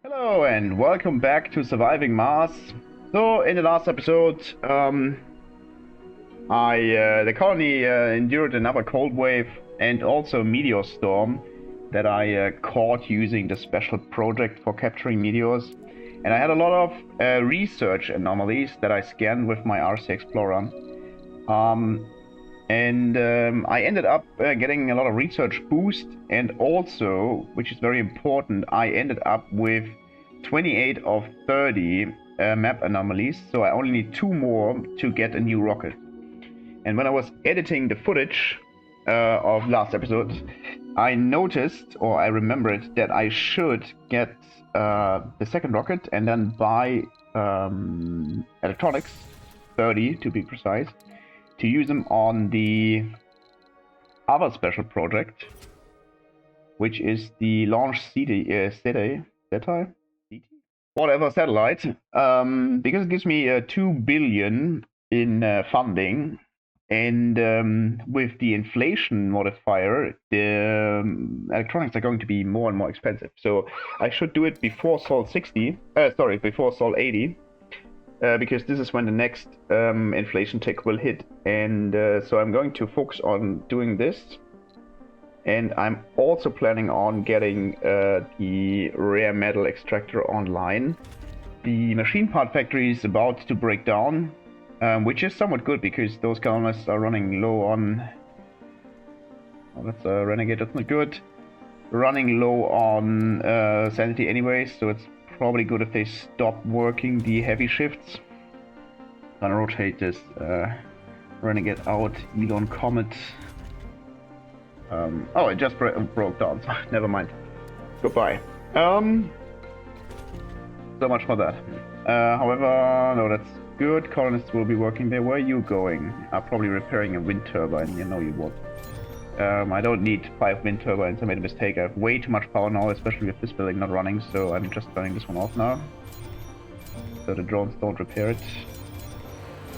Hello and welcome back to Surviving Mars. So in the last episode, the colony endured another cold wave and also a meteor storm that I caught using the special project for capturing meteors. And I had a lot of research anomalies that I scanned with my RC Explorer. I ended up getting a lot of research boost, and also, which is very important, I ended up with 28 of 30 map anomalies, so I only need 2 more to get a new rocket. And when I was editing the footage of last episode, I noticed, or I remembered, that I should get the second rocket and then buy electronics, 30 to be precise, to use them on the other special project, which is the launch SETI, whatever satellite, because it gives me 2 billion in funding, and with the inflation modifier, the electronics are going to be more and more expensive. So I should do it before Sol 60, before Sol 80. Because this is when the next inflation tick will hit, and so I'm going to focus on doing this. And I'm also planning on getting the rare metal extractor online. The machine part factory is about to break down, which is somewhat good because those colonists are running low on... Oh, that's a renegade, that's not good. Running low on sanity anyway, so it's probably good if they stop working the heavy shifts. Gonna rotate this renegade out, Elon Comet. Oh, it just broke down, so never mind. Goodbye. So much for that. However, no, that's good. Colonists will be working there. Where are you going? Probably repairing a wind turbine. You know you won't. I don't need 5 wind turbines. I made a mistake. I have way too much power now, especially with this building not running, so I'm just turning this one off now. So the drones don't repair it.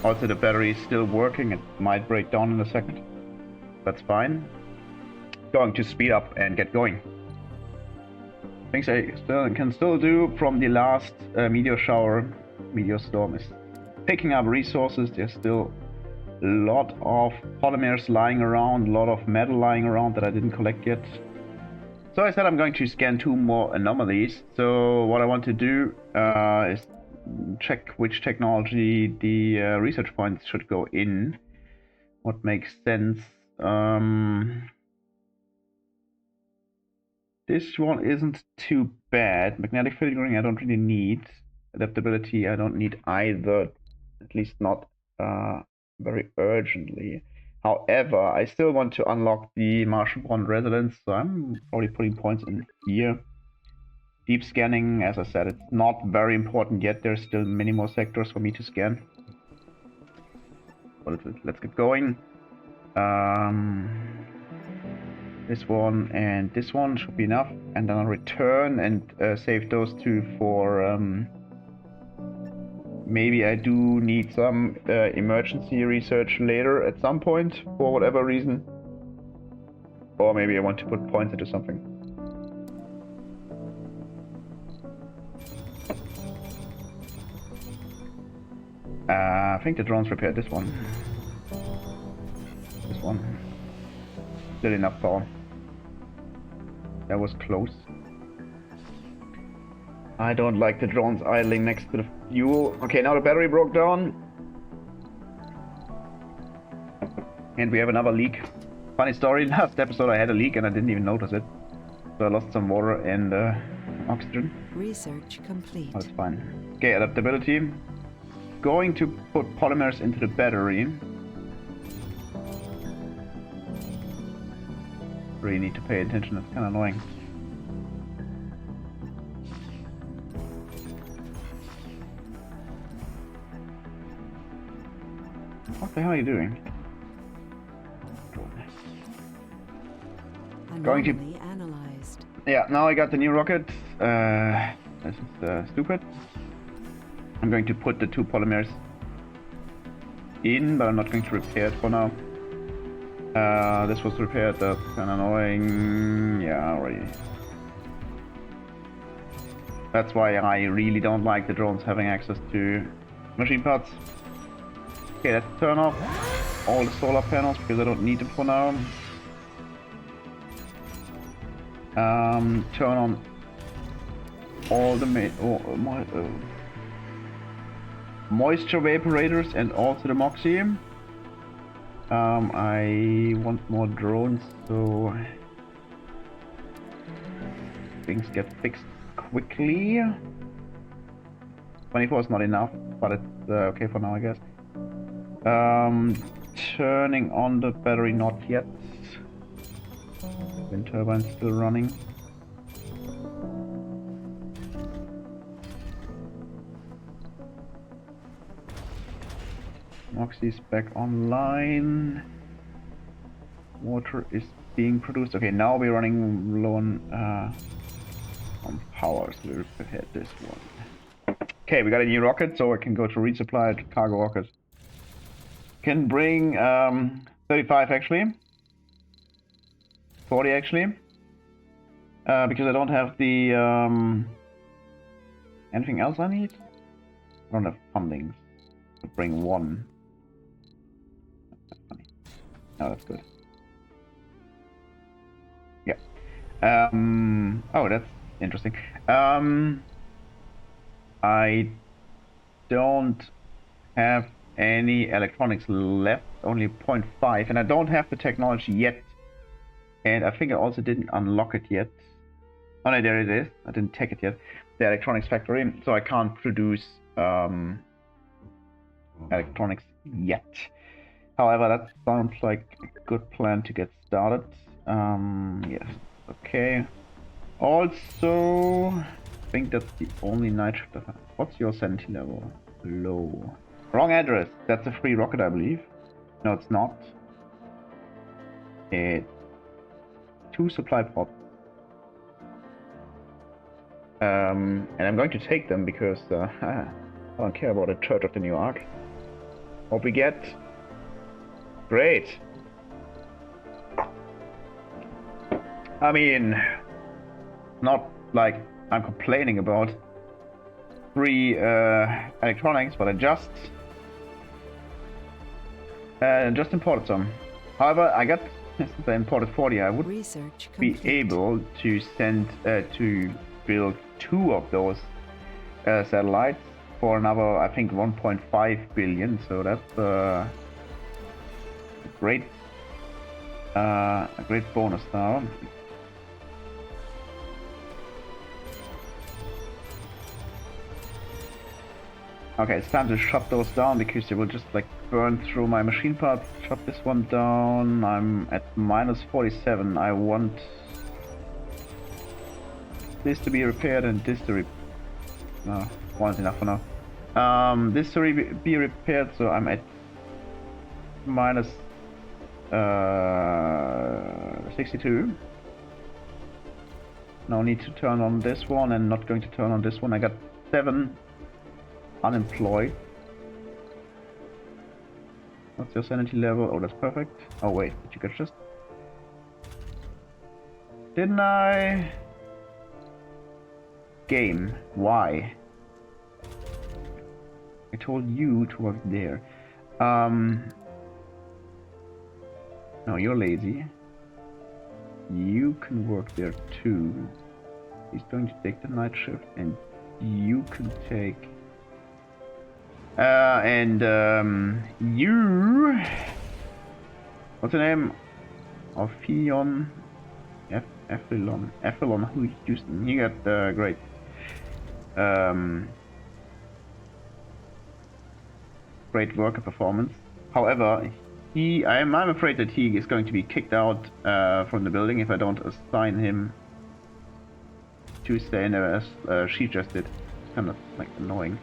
Also, the battery is still working. It might break down in a second. That's fine. Going to speed up and get going. Things I can still do from the last meteor storm is picking up resources. There's still a lot of polymers lying around, a lot of metal lying around that I didn't collect yet. So I said I'm going to scan 2 more anomalies. So what I want to do is check which technology the research points should go in. What makes sense? This one isn't too bad. Magnetic filtering I don't really need. Adaptability I don't need either, at least not very urgently. However, I still want to unlock the Martian-born resonance, so I'm probably putting points in here. Deep scanning, as I said, it's not very important yet. There's still many more sectors for me to scan. But let's get going. This one and this one should be enough, and then I'll return and save those 2 for... maybe I do need some emergency research later at some point, for whatever reason. Or maybe I want to put points into something. I think the drones repaired this one. This one. Still enough power. That was close. I don't like the drones idling next to the fuel. Okay, now the battery broke down. And we have another leak. Funny story, last episode I had a leak and I didn't even notice it. So I lost some water and oxygen. Research complete. That's fine. Okay, adaptability. Going to put polymers into the battery. Really need to pay attention, it's kind of annoying. What the hell are you doing? Going to analyzed. Yeah, now I got the new rocket. This is stupid. I'm going to put the 2 polymers in, but I'm not going to repair it for now. This was repaired, that's kind of annoying. Yeah, already. That's why I really don't like the drones having access to machine parts. Okay, let's turn off all the solar panels because I don't need them for now. Turn on all the moisture evaporators and also the Moxie. I want more drones so things get fixed quickly. 24 is not enough, but it's okay for now, I guess. Turning on the battery, not yet. Wind turbine still running. Moxie's back online. Water is being produced. Okay, now we're running low on power, so we'll repair this one. Okay, we got a new rocket, so I can go to resupplied cargo rocket. Can bring 35 actually. 40 actually. Because I don't have the anything else I need? I don't have fundings to bring one. That's funny. Oh, that's good. Yeah. Oh, that's interesting. I don't have any electronics left, only 0.5, and I don't have the technology yet. And I think I also didn't unlock it yet. Oh no, there it is. I didn't take it yet. The electronics factory, so I can't produce electronics yet. However, that sounds like a good plan to get started. Yes, okay. Also, I think that's the only night shift I have. What's your sanity level? Low. Wrong address. That's a free rocket, I believe. No, it's not. It's 2 supply pods. And I'm going to take them because I don't care about the Church of the New Ark. What we get? Great. I mean, not like I'm complaining about free electronics, but I just imported some. However, I got since I imported 40, I would be able to send to build 2 of those satellites for another, I think, 1.5 billion. So that's a great bonus now. Okay, it's time to shut those down because they will just like burn through my machine parts. Shut this one down. I'm at minus 47. I want this to be repaired and this to no, one's enough for now. This to be repaired, so I'm at minus 62. No need to turn on this one and not going to turn on this one. I got 7 unemployed. What's your sanity level? Oh, that's perfect. Oh wait, did you catch this? Didn't I? Game. Why? I told you to work there. No, you're lazy. You can work there too. He's going to take the night shift, and you can take. You. What's the name? Ophion. Ephelon. Who Houston? He got great. Great worker performance. However, I'm afraid that he is going to be kicked out from the building if I don't assign him to stay in there as she just did. Kind of like annoying.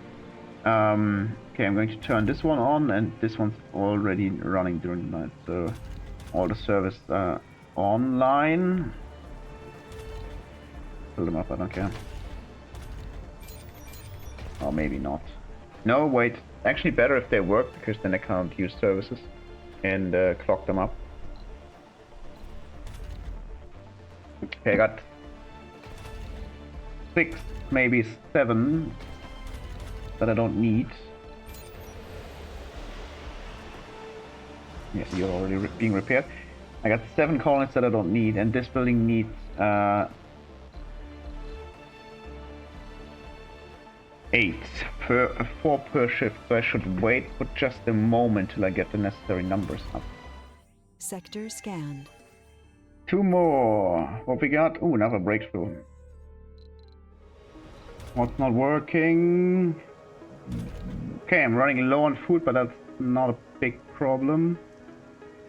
Okay, I'm going to turn this one on, and this one's already running during the night, so all the service online. Fill them up, I don't care. Or maybe not. No, wait. Actually better if they work, because then I can't use services and clock them up. Okay, I got 6, maybe 7 that I don't need. Yes, you're already being repaired. I got 7 colonists that I don't need, and this building needs 8 per 4 per shift, so I should wait for just a moment till I get the necessary numbers up. Sector scanned. 2 more. What we got? Ooh, another breakthrough. What's not working? Okay, I'm running low on food, but that's not a big problem.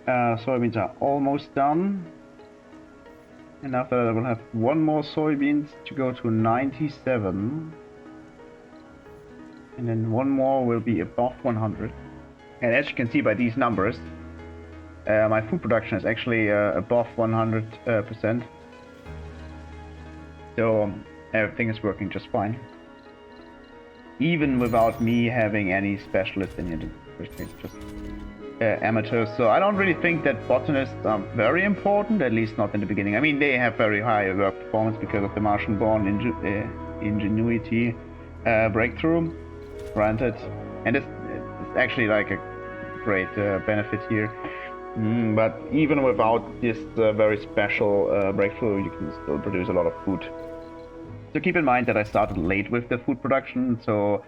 Soybeans are almost done. And after that I will have 1 more soybeans to go to 97. And then 1 more will be above 100. And as you can see by these numbers, my food production is actually above 100%. So everything is working just fine. Even without me having any specialists in here, just amateurs. So I don't really think that botanists are very important, at least not in the beginning. I mean, they have very high work performance because of the Martian-born ingenuity breakthrough, granted. And it's actually like a great benefit here. But even without this very special breakthrough, you can still produce a lot of food. So keep in mind that I started late with the food production, so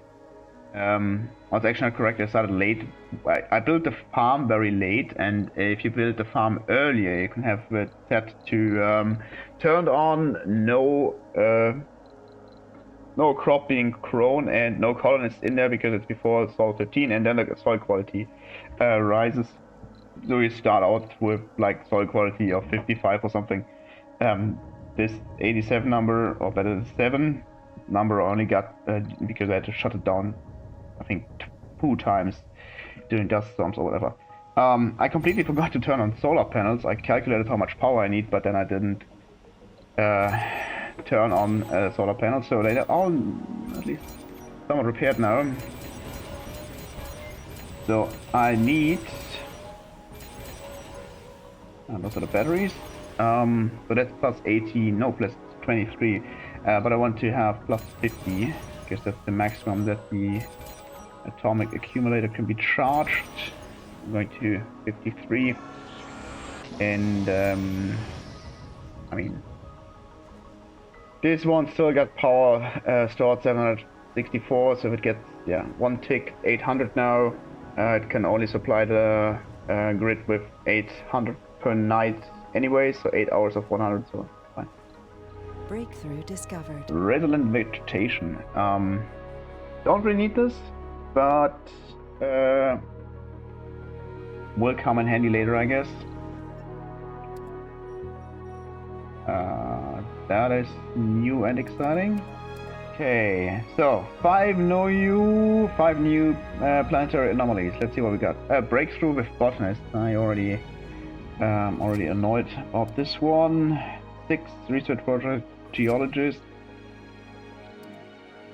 I was actually not correct. I started late. I built the farm very late, and if you build the farm earlier, you can have it set to turned on no crop being grown and no colonists in there because it's before soil 13, and then the soil quality rises. So you start out with like soil quality of 55 or something. This 87 number, or better 7 number, only got because I had to shut it down, I think 2 times during dust storms or whatever. I completely forgot to turn on solar panels. I calculated how much power I need, but then I didn't turn on solar panels, so they're all at least somewhat repaired now. So I need... those are the batteries. So that's plus 18, no, plus 23. But I want to have plus 50, because that's the maximum that the atomic accumulator can be charged. I'm going to 53. And, I mean, this one still got power stored 764, so if it gets, 1 tick, 800 now. It can only supply the grid with 800 per night anyway, so 8 hours of 100, so fine. Breakthrough discovered. Resilient vegetation. Don't really need this, but will come in handy later, I guess. That is new and exciting. Okay, so 5 new planetary anomalies. Let's see what we got. Breakthrough with botanists. I already annoyed of this one. 6 research project geologists.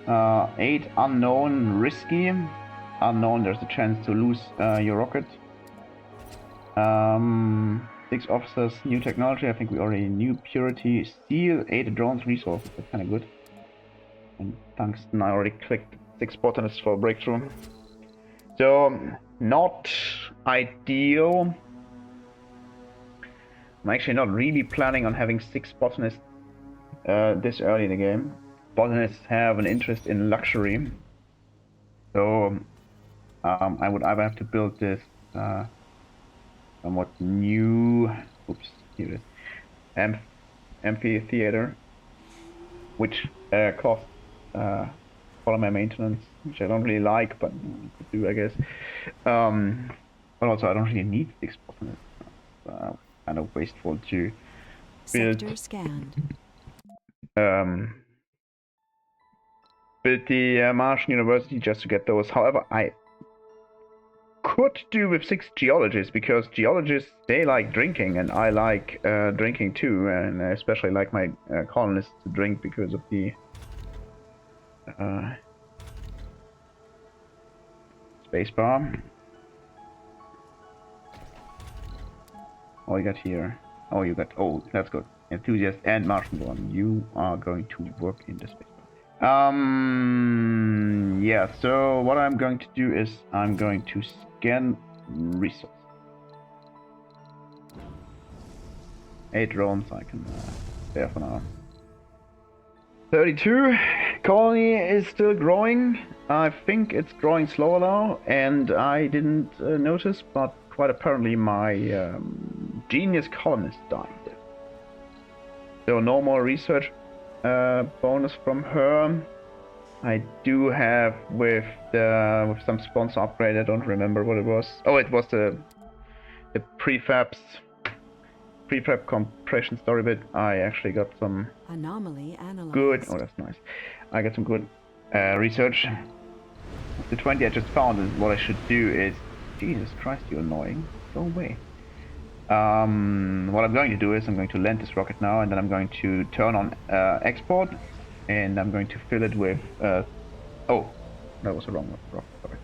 8 unknown risky. Unknown, there's a chance to lose your rocket. 6 officers, new technology. I think we already knew purity. Steel, 8 drones resources. That's kind of good. And tungsten, I already clicked 6 botanists for breakthrough. So not ideal. I'm actually not really planning on having 6 botanists this early in the game. Botanists have an interest in luxury, so I would either have to build this somewhat new, here it is, amphitheater, which costs follow my maintenance, which I don't really like, but I could do, I guess. But also I don't really need 6 botanists. Kind of wasteful to build. Sector scanned. Build the Martian University just to get those. However, I could do with 6 geologists, because geologists, they like drinking, and I like drinking too, and I especially like my colonists to drink because of the spacebar. Oh, you got here. Oh, you got. Oh, that's good. Enthusiast and Martian born. You are going to work in the spacebar. Yeah, so what I'm going to do is I'm going to scan resources. 8 drones I can spare for now. 32. Colony is still growing. I think it's growing slower now, and I didn't notice, but quite apparently my genius colonist died. So no more research bonus from her. I do have with some sponsor upgrade. I don't remember what it was. Oh, it was the prefab compression story bit. I actually got some Anomaly analyzed. good. Oh, that's nice. I got some good research. The 20 I just found, and what I should do is, Jesus Christ, you're annoying. Go away. What I'm going to do is I'm going to land this rocket now, and then I'm going to turn on export, and I'm going to fill it with. Oh, that was the wrong rocket. Sorry.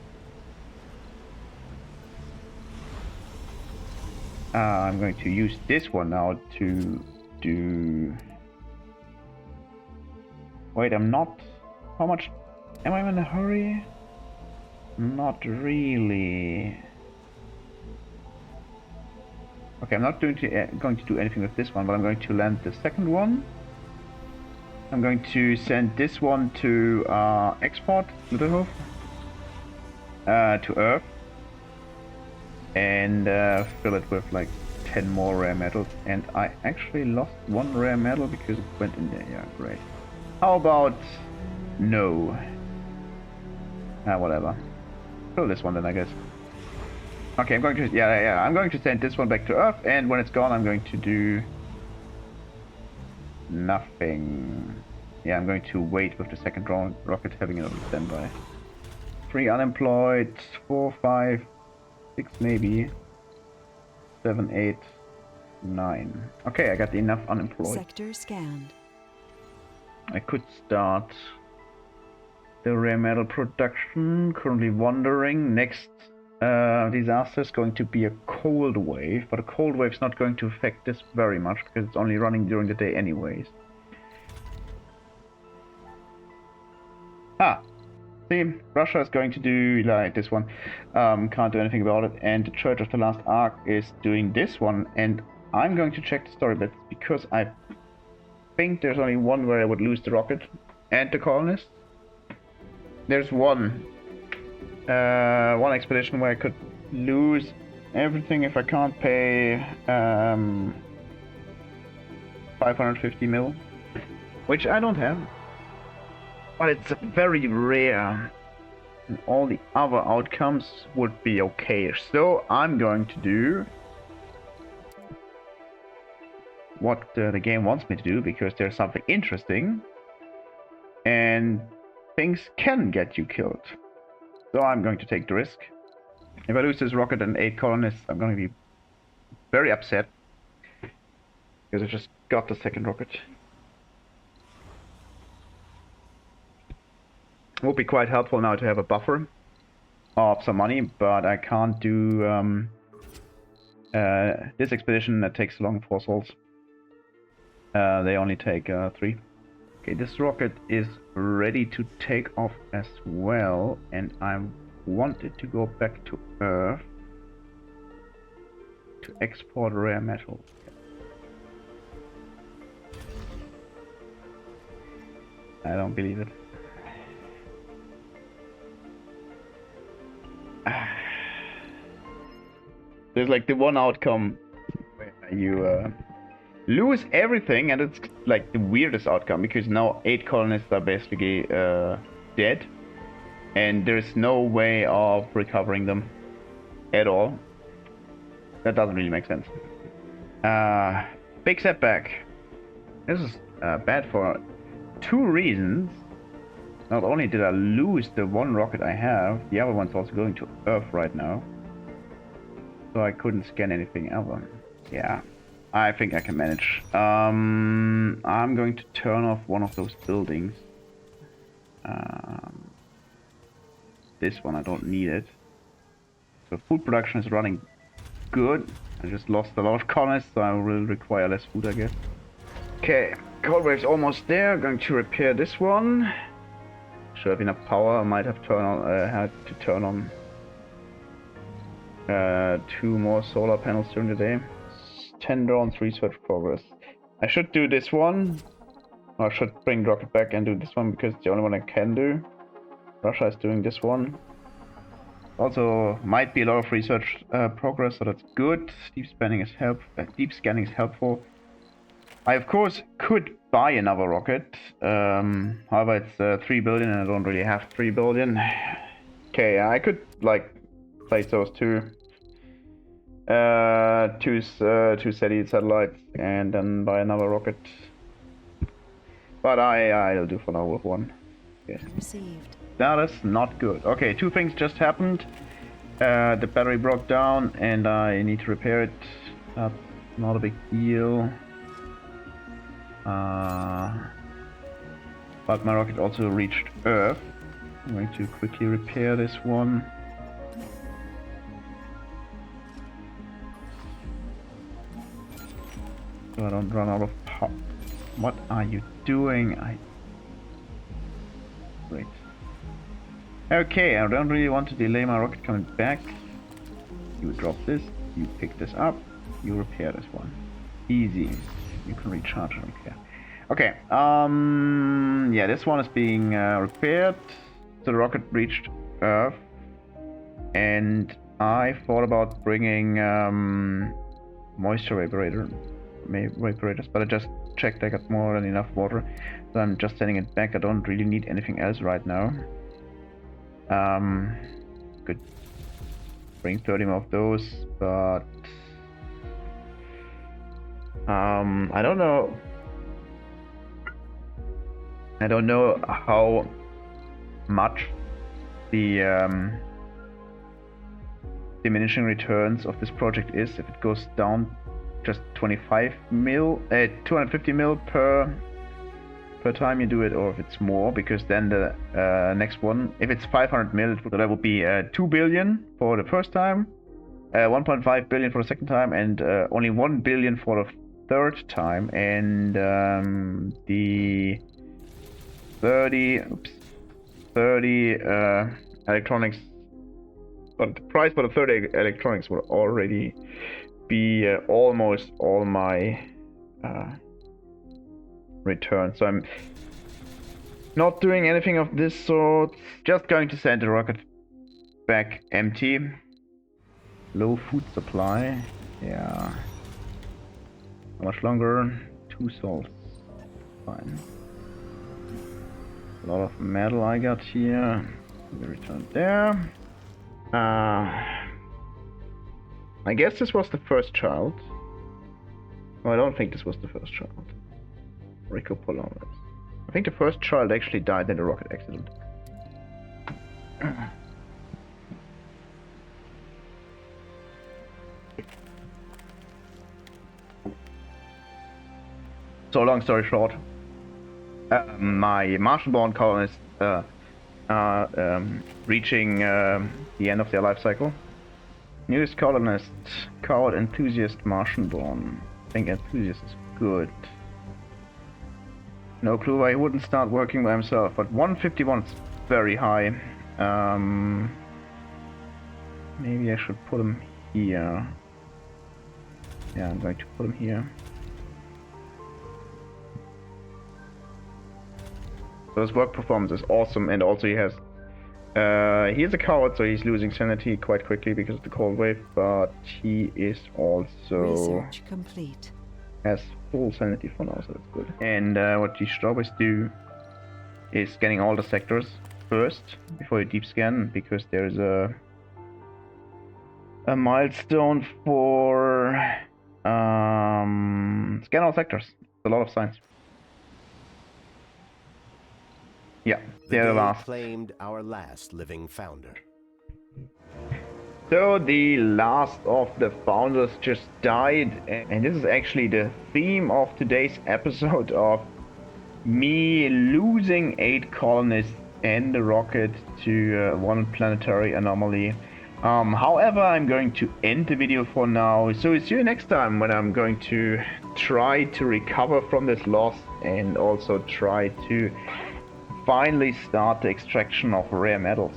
I'm going to use this one now to do. Wait, I'm not. How much? Am I in a hurry? Not really. Okay, I'm not going to do anything with this one, but I'm going to land the second one. I'm going to send this one to export to Earth, and fill it with like 10 more rare metals. And I actually lost 1 rare metal because it went in there. Yeah, great. How about no? Whatever. Fill this one then, I guess. Okay, I'm going to I'm going to send this one back to Earth, and when it's gone, I'm going to do nothing. Yeah, I'm going to wait with the second rocket, having it on standby. 3 unemployed, 4, 5, 6 maybe, 7, 8, 9. Okay, I got enough unemployed. Sector scanned. I could start the rare metal production. Currently wondering, next disaster is going to be a cold wave, but a cold wave is not going to affect this very much because it's only running during the day anyways. See, Russia is going to do like this one. Can't do anything about it. And the Church of the Last Ark is doing this one, and I'm going to check the story bits because I think there's only one where I would lose the rocket and the colonists. There's one expedition where I could lose everything if I can't pay 550 mil, which I don't have, but it's very rare, and all the other outcomes would be okay. So I'm going to do what the game wants me to do, because there's something interesting and things can get you killed. So I'm going to take the risk. If I lose this rocket and 8 colonists, I'm going to be very upset, because I just got the second rocket. It would be quite helpful now to have a buffer of some money, but I can't do this expedition that takes long 4 souls. They only take 3. Okay, this rocket is ready to take off as well, and I want it to go back to Earth to export rare metals. I don't believe it. There's like the one outcome where you lose everything, and it's like the weirdest outcome, because now 8 colonists are basically dead, and there's no way of recovering them at all. That doesn't really make sense. Big setback. This is bad for 2 reasons. Not only did I lose the 1 rocket I have, the other one's also going to Earth right now, so I couldn't scan anything ever. Yeah, I think I can manage. I'm going to turn off one of those buildings. This one, I don't need it. So food production is running good. I just lost a lot of colonists, so I will require less food, I guess. Okay, cold wave's almost there. Going to repair this one. should have enough power. I might have had to turn on 2 more solar panels during the day. 10 drones, research progress. I should do this one. Or I should bring the rocket back and do this one because it's the only one I can do. Russia is doing this one. Also, might be a lot of research progress, so that's good. Deep scanning is helpful. I of course could buy another rocket. However, it's 3 billion, and I don't really have 3 billion. Okay, I could like place those two SETI satellites and then buy another rocket. But I'll do for now with one. Yes. Received. That is not good. Okay, 2 things just happened. The battery broke down and I need to repair it. That's not a big deal. But my rocket also reached Earth. I'm going to quickly repair this one. So I don't run out of power. What are you doing? Wait. Okay, I don't really want to delay my rocket coming back. You drop this, you pick this up, you repair this one. Easy. You can recharge, I don't care. Okay, yeah, this one is being repaired. So the rocket reached Earth. And I thought about bringing moisture evaporators, but I just checked I got more than enough water. So I'm just sending it back. I don't really need anything else right now. Could bring 30 more of those, but I don't know. I don't know how much the diminishing returns of this project is. If it goes down just 250 mil per time you do it, or if it's more, because then the next one, if it's 500 mil, that would be 2 billion for the first time, 1.5 billion for the second time, and only 1 billion for the third time, and the 30 electronics, but the price for the 30 electronics will already be almost all my return. So I'm not doing anything of this sort, just going to send the rocket back empty. Low food supply, yeah. How much longer? 2 salts, fine. A lot of metal I got here. We return there. I guess this was the first child. No, I don't think this was the first child. Rico Polaris. I think the first child actually died in a rocket accident. So long story short, my Martian-born colonists are reaching the end of their life cycle. Newest colonist, coward enthusiast Martian-born. I think enthusiast is good. No clue why he wouldn't start working by himself, but 151 is very high. Maybe I should put him here. Yeah, I'm going to put him here. So his work performance is awesome, and also he is a coward, so he's losing sanity quite quickly because of the cold wave, but he is also Research complete. has full sanity for now, so that's good. And what you should always do is scanning all the sectors first before you deep scan, because there's a milestone for scan all sectors. It's a lot of science. Yeah, they're the last. Claimed our last living founder. So the last of the founders just died, and this is actually the theme of today's episode of me losing 8 colonists and the rocket to one planetary anomaly. However, I'm going to end the video for now, so see you next time when I'm going to try to recover from this loss and also try to finally start the extraction of rare metals.